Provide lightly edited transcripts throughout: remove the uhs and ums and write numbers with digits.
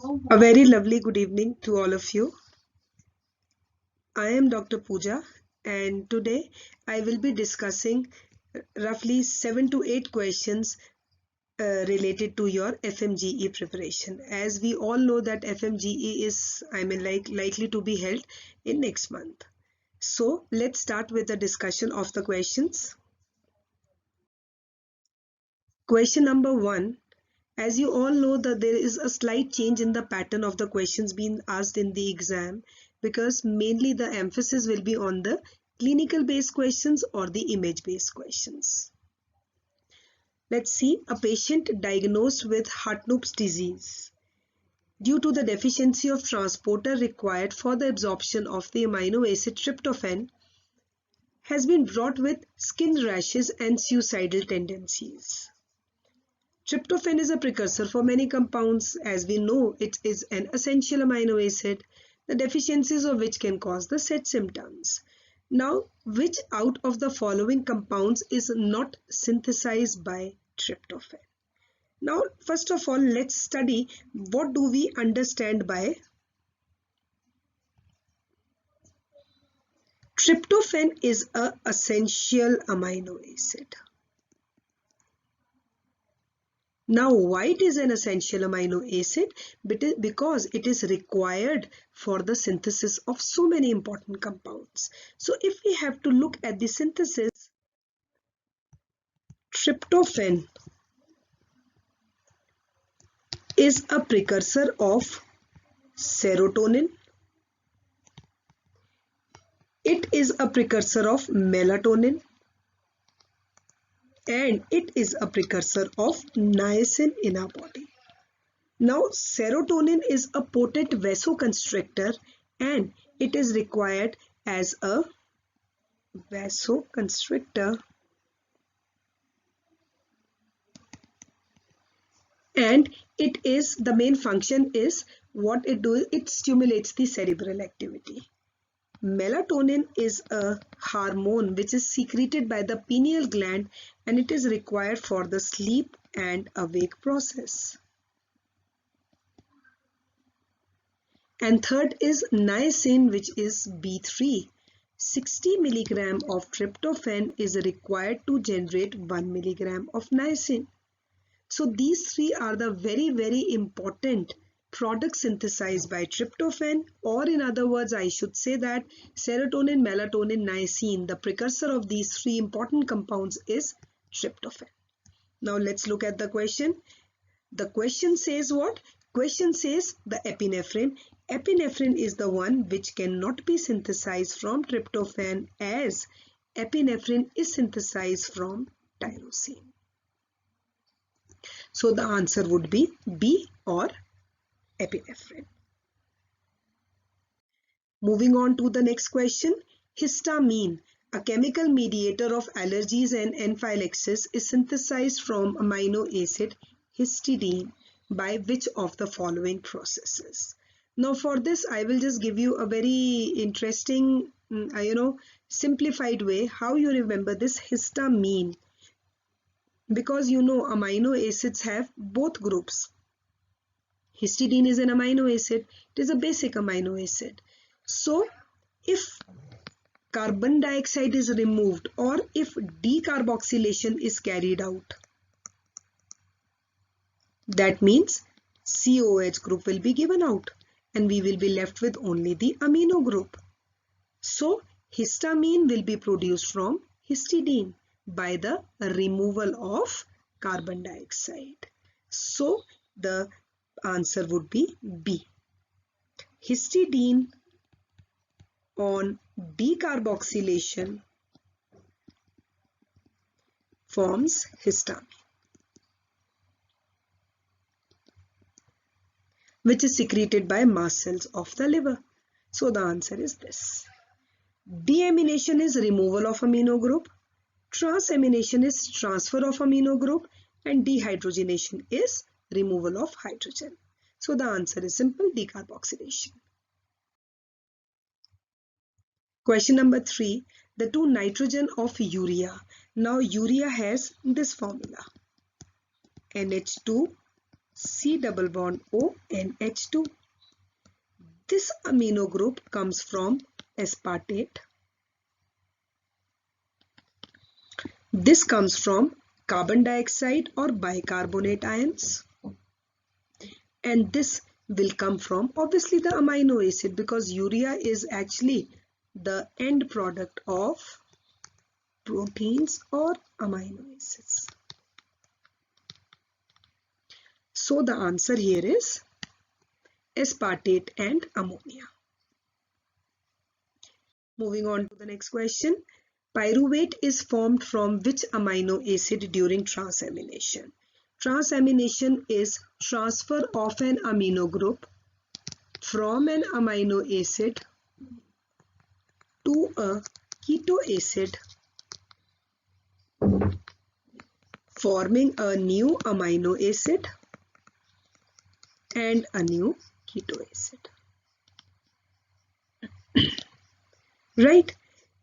A very lovely good evening to all of you. I am Dr. Pooja, and today I will be discussing roughly 7 to 8 questions related to your FMGE preparation. As we all know that FMGE is, likely to be held in next month. So let's start with the discussion of the questions. Question number 1. As you all know that there is a slight change in the pattern of the questions being asked in the exam, because mainly the emphasis will be on the clinical based questions or the image based questions. Let's see. A patient diagnosed with Hartnupp's disease due to the deficiency of transporter required for the absorption of the amino acid tryptophan has been brought with skin rashes and suicidal tendencies. Tryptophan is a precursor for many compounds. As we know, it is an essential amino acid, the deficiencies of which can cause the said symptoms. Now, which out of the following compounds is not synthesized by tryptophan? Now, first of all, let's study what do we understand by tryptophan is an essential amino acid. Now, why it is an essential amino acid? Because it is required for the synthesis of so many important compounds. So, if we have to look at the synthesis, tryptophan is a precursor of serotonin. It is a precursor of melatonin. And it is a precursor of niacin in our body. Now, serotonin is a potent vasoconstrictor and it is required as a vasoconstrictor, and it is the main function is what it does, it stimulates the cerebral activity. Melatonin is a hormone which is secreted by the pineal gland and it is required for the sleep and awake process. And third is niacin, which is B3. 60 milligram of tryptophan is required to generate 1 milligram of niacin. So these three are the very important products synthesized by tryptophan, or in other words, I should say that serotonin, melatonin, niacin, the precursor of these three important compounds is tryptophan. Now let's look at the question. The question says what? Question says the epinephrine. Epinephrine is the one which cannot be synthesized from tryptophan, as epinephrine is synthesized from tyrosine. So the answer would be B, or epinephrine. Moving on to the next question. Histamine, a chemical mediator of allergies and anaphylaxis, is synthesized from amino acid histidine by which of the following processes? Now for this I will just give you a very interesting simplified way how you remember this histamine, because amino acids have both groups. Histidine is an amino acid. It is a basic amino acid. So if carbon dioxide is removed or if decarboxylation is carried out, that means COH group will be given out and we will be left with only the amino group. So histamine will be produced from histidine by the removal of carbon dioxide. So the answer would be B. Histidine on decarboxylation forms histamine, which is secreted by mast cells of the liver. So the answer is this. Deamination is removal of amino group. Transamination is transfer of amino group, and dehydrogenation is removal of hydrogen. So the answer is simple, decarboxylation. Question number 3. The 2 nitrogen of urea. Now urea has this formula, NH2 C double bond O NH2. This amino group comes from aspartate. This comes from carbon dioxide or bicarbonate ions. And this will come from obviously the amino acid, because urea is actually the end product of proteins or amino acids. So the answer here is aspartate and ammonia. Moving on to the next question. Pyruvate is formed from which amino acid during transamination? Transamination is transfer of an amino group from an amino acid to a keto acid, forming a new amino acid and a new keto acid. Right?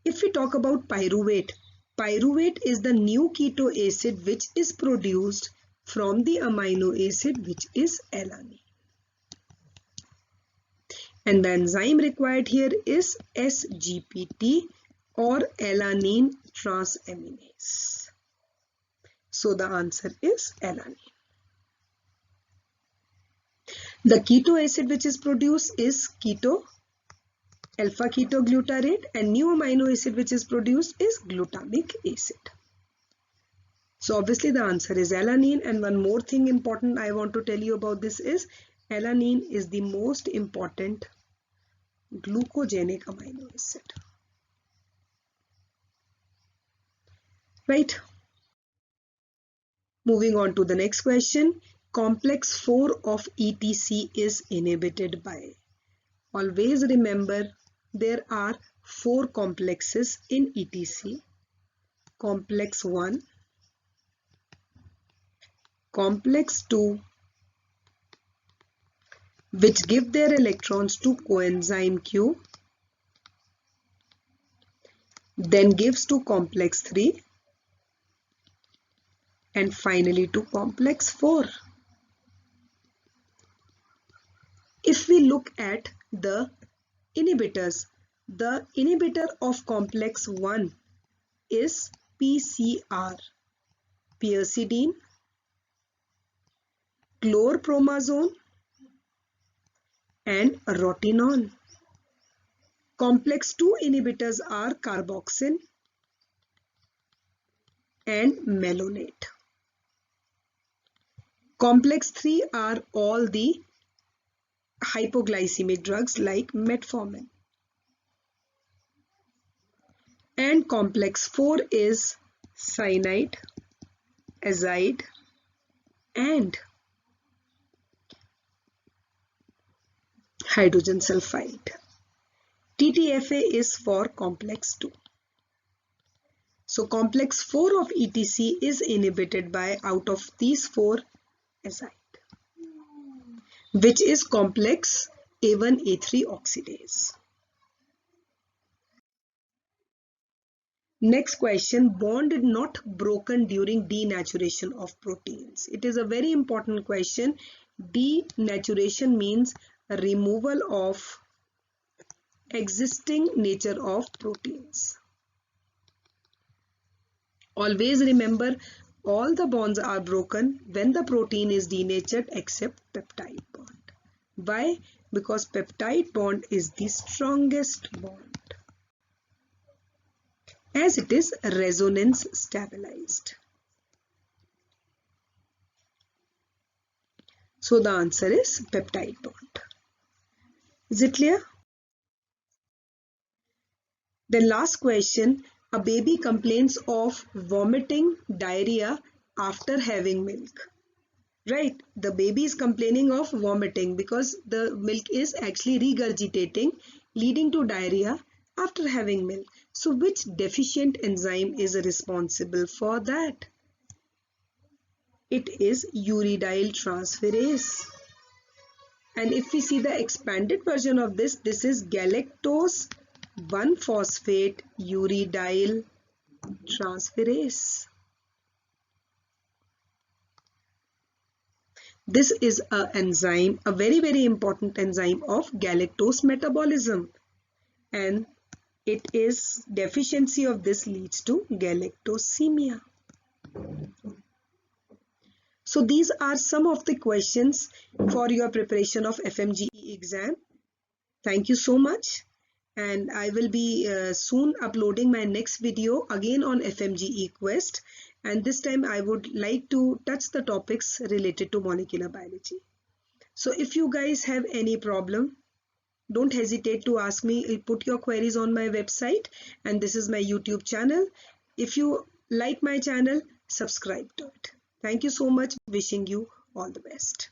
If we talk about pyruvate, pyruvate is the new keto acid which is produced from the amino acid which is alanine. And the enzyme required here is SGPT or alanine transaminase. So the answer is alanine. The keto acid which is produced is alpha ketoglutarate, and new amino acid which is produced is glutamic acid. So obviously the answer is alanine. And one more thing important I want to tell you about this is alanine is the most important glucogenic amino acid. Right? Moving on to the next question. Complex 4 of ETC is inhibited by. Always remember there are 4 complexes in ETC. Complex 1, complex 2, which give their electrons to coenzyme Q, then gives to complex 3, and finally to complex 4. If we look at the inhibitors, the inhibitor of complex 1 is PCR, pyridine, chlorpromazone and rotenone. Complex 2 inhibitors are carboxyl and malonate. Complex 3 are all the hypoglycemic drugs like metformin. And complex 4 is cyanide, azide and hydrogen sulfide. TTFA is for complex 2. So complex 4 of ETC is inhibited by, out of these 4, azide, which is complex A1A3 oxidase. Next question, bond not broken during denaturation of proteins. It is a very important question. Denaturation means removal of existing nature of proteins. Always remember, all the bonds are broken when the protein is denatured except peptide bond. Why? Because peptide bond is the strongest bond, as it is resonance stabilized. So the answer is peptide bond. Is it clear? The last question, a baby complains of vomiting, diarrhea after having milk. Right, the baby is complaining of vomiting because the milk is actually regurgitating, leading to diarrhea after having milk. So which deficient enzyme is responsible for that? It is uridyl transferase. And if we see the expanded version of this, this is galactose 1-phosphate uridyl transferase. This is a enzyme, a very important enzyme of galactose metabolism, and it is deficiency of this leads to galactosemia. So these are some of the questions for your preparation of FMGE exam. Thank you so much, and I will be soon uploading my next video again on FMGE Quest, and this time I would like to touch the topics related to molecular biology. So if you guys have any problem, don't hesitate to ask me. Put your queries on my website, and this is my YouTube channel. If you like my channel, subscribe to it. Thank you so much. Wishing you all the best.